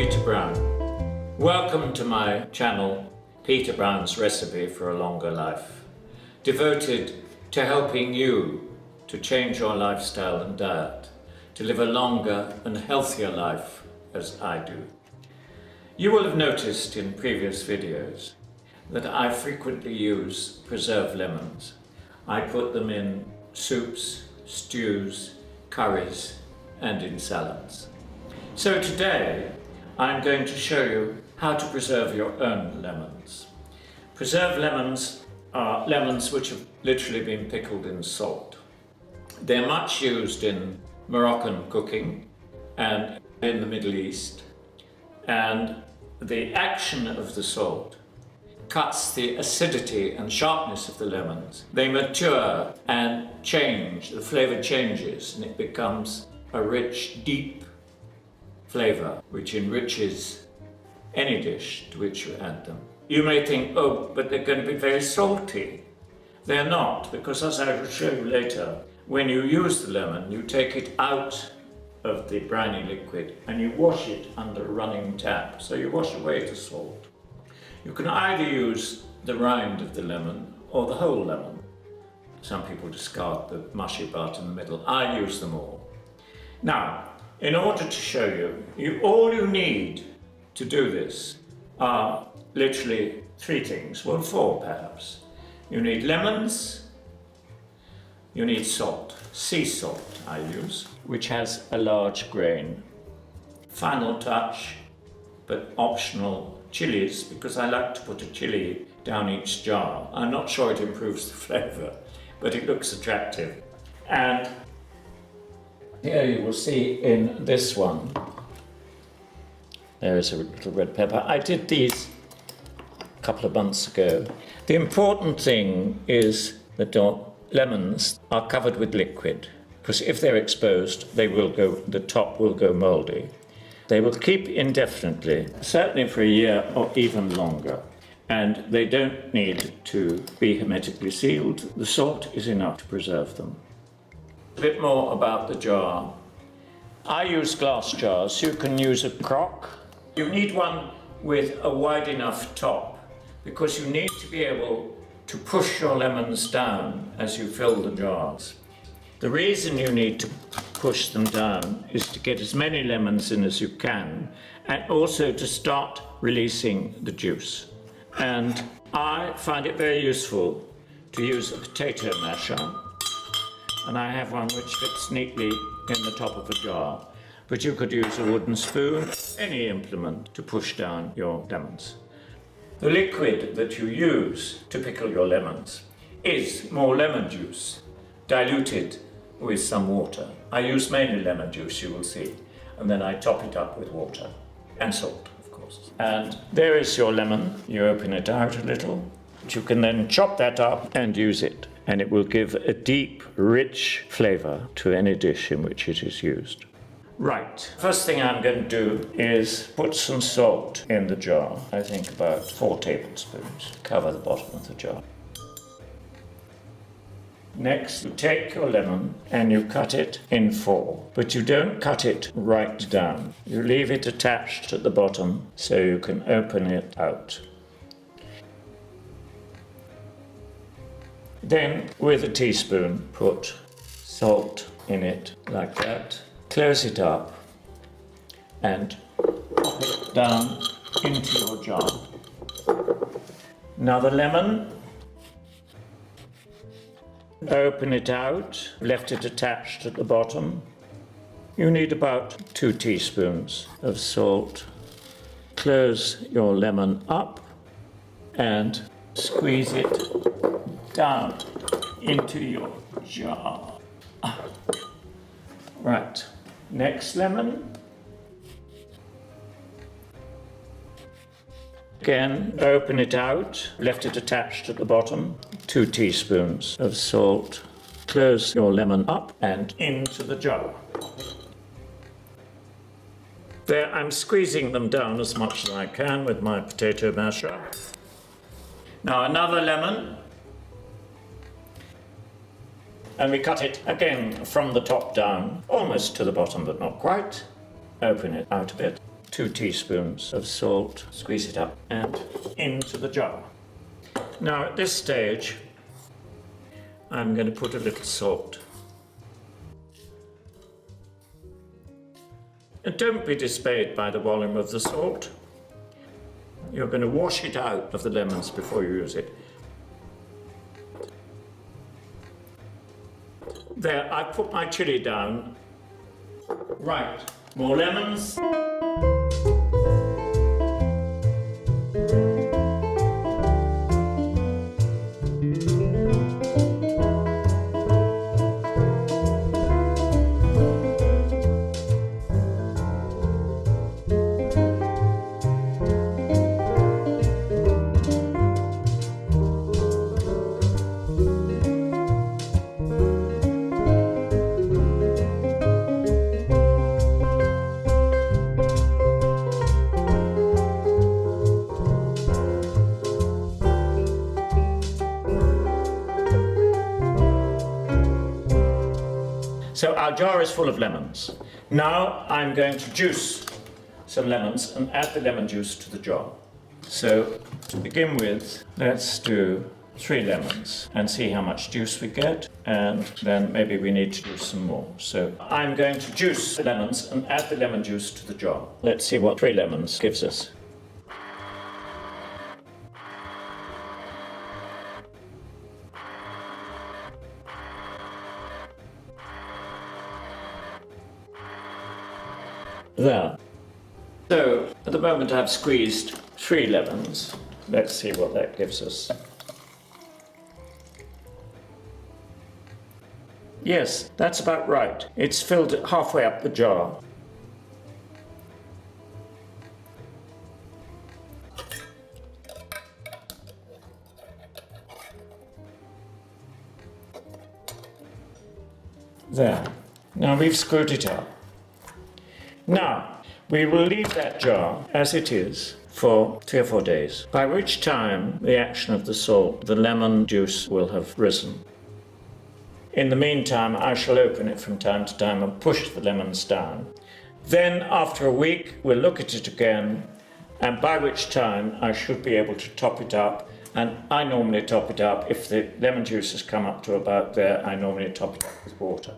Peter Brown. Welcome to my channel, Peter Brown's Recipe for a Longer Life, devoted to helping you to change your lifestyle and diet, to live a longer and healthier life as I do. You will have noticed in previous videos that I frequently use preserved lemons. I put them in soups, stews, curries, and in salads. So today I'm going to show you how to preserve your own lemons. Preserved lemons are lemons which have literally been pickled in salt. They're much used in Moroccan cooking and in the Middle East, and the action of the salt cuts the acidity and sharpness of the lemons. They mature and change, the flavour changes, and it becomes a rich, deep flavour which enriches any dish to which you add them. You may think, oh, but they're going to be very salty. They're not, because as I will show you later, when you use the lemon, you take it out of the briny liquid and you wash it under a running tap. So you wash away the salt. You can either use the rind of the lemon or the whole lemon. Some people discard the mushy part in the middle. I use them all. Now, in order to show you, all you need to do this are literally three things, well, four perhaps. You need lemons, you need salt, sea salt I use, which has a large grain. Final touch, but optional, chilies, because I like to put a chili down each jar. I'm not sure it improves the flavour, but it looks attractive. And here you will see in this one, there is a little red pepper. I did these a couple of months ago. The important thing is that your lemons are covered with liquid, because if they're exposed, the top will go mouldy. They will keep indefinitely, certainly for a year or even longer, and they don't need to be hermetically sealed. The salt is enough to preserve them. A bit more about the jar. I use glass jars. You can use a crock. You need one with a wide enough top, because you need to be able to push your lemons down as you fill the jars. The reason you need to push them down is to get as many lemons in as you can, and also to start releasing the juice. And I find it very useful to use a potato masher, and I have one which fits neatly in the top of a jar. But you could use a wooden spoon, any implement to push down your lemons. The liquid that you use to pickle your lemons is more lemon juice, diluted with some water. I use mainly lemon juice, you will see, and then I top it up with water and salt, of course. And there is your lemon. You open it out a little. You can then chop that up and use it, and it will give a deep, rich flavour to any dish in which it is used. Right, first thing I'm going to do is put some salt in the jar. I think about 4 tablespoons. Cover the bottom of the jar. Next, you take your lemon and you cut it in 4, but you don't cut it right down. You leave it attached at the bottom so you can open it out. Then, with a teaspoon, put salt in it like that. Close it up and pop it down into your jar. Now the lemon, open it out, left it attached at the bottom. You need about 2 teaspoons of salt. Close your lemon up and squeeze it down into your jar. Right, next lemon. Again, open it out, left it attached at the bottom. 2 teaspoons of salt. Close your lemon up and into the jar. There, I'm squeezing them down as much as I can with my potato masher. Now another lemon. And we cut it again from the top down, almost to the bottom, but not quite. Open it out a bit. 2 teaspoons of salt, squeeze it up and into the jar. Now at this stage, I'm going to put a little salt. And don't be dismayed by the volume of the salt. You're going to wash it out of the lemons before you use it. There, I've put my chili down. Right, more lemons. So our jar is full of lemons. Now I'm going to juice some lemons and add the lemon juice to the jar. So to begin with, let's do 3 lemons and see how much juice we get, and then maybe we need to do some more. So I'm going to juice the lemons and add the lemon juice to the jar. Let's see what 3 lemons gives us. There. So at the moment I've squeezed 3 lemons. Let's see what that gives us. Yes, that's about right. It's filled halfway up the jar. There. Now we've screwed it up. Now, we will leave that jar as it is for 3 or 4 days, by which time the action of the salt, the lemon juice, will have risen. In the meantime, I shall open it from time to time and push the lemons down. Then, after a week, we'll look at it again, and by which time I should be able to top it up. And I normally top it up, if the lemon juice has come up to about there, I normally top it up with water.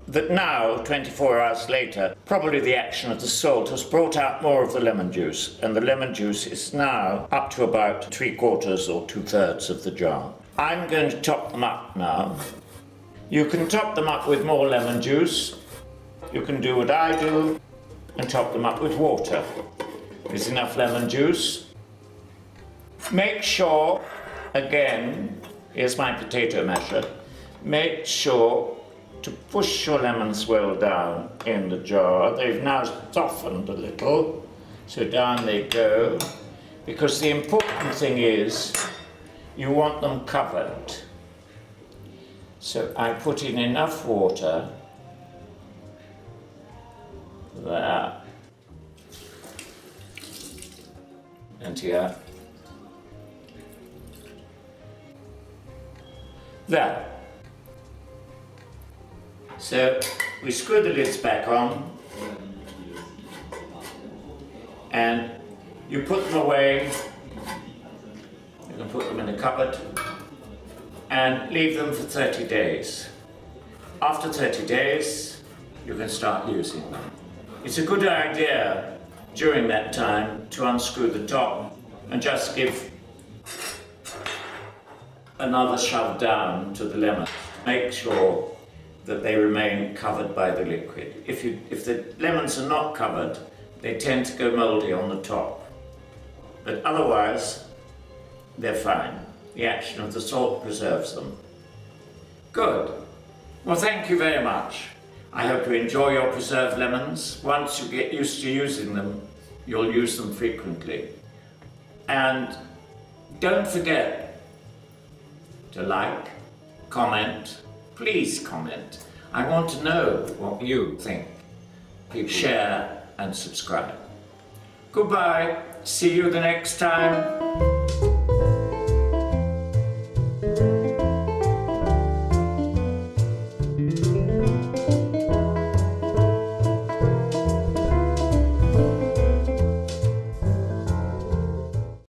That now, 24 hours later, probably the action of the salt has brought out more of the lemon juice, and the lemon juice is now up to about 3/4 or 2/3 of the jar. I'm going to top them up now. You can top them up with more lemon juice. You can do what I do and top them up with water. There's enough lemon juice. Make sure, again, here's my potato masher, make sure to push your lemons well down in the jar. They've now softened a little, so down they go, because the important thing is you want them covered. So I put in enough water there and here. There. So we screw the lids back on and you put them away. You can put them in the cupboard and leave them for 30 days. After 30 days, you can start using them. It's a good idea during that time to unscrew the top and just give another shove down to the lemon. Make sure that they remain covered by the liquid. If the lemons are not covered, they tend to go mouldy on the top. But otherwise, they're fine. The action of the salt preserves them. Good. Well, thank you very much. I hope you enjoy your preserved lemons. Once you get used to using them, you'll use them frequently. And don't forget to like, comment. Please comment. I want to know what you think. Please share and subscribe. Goodbye. See you the next time.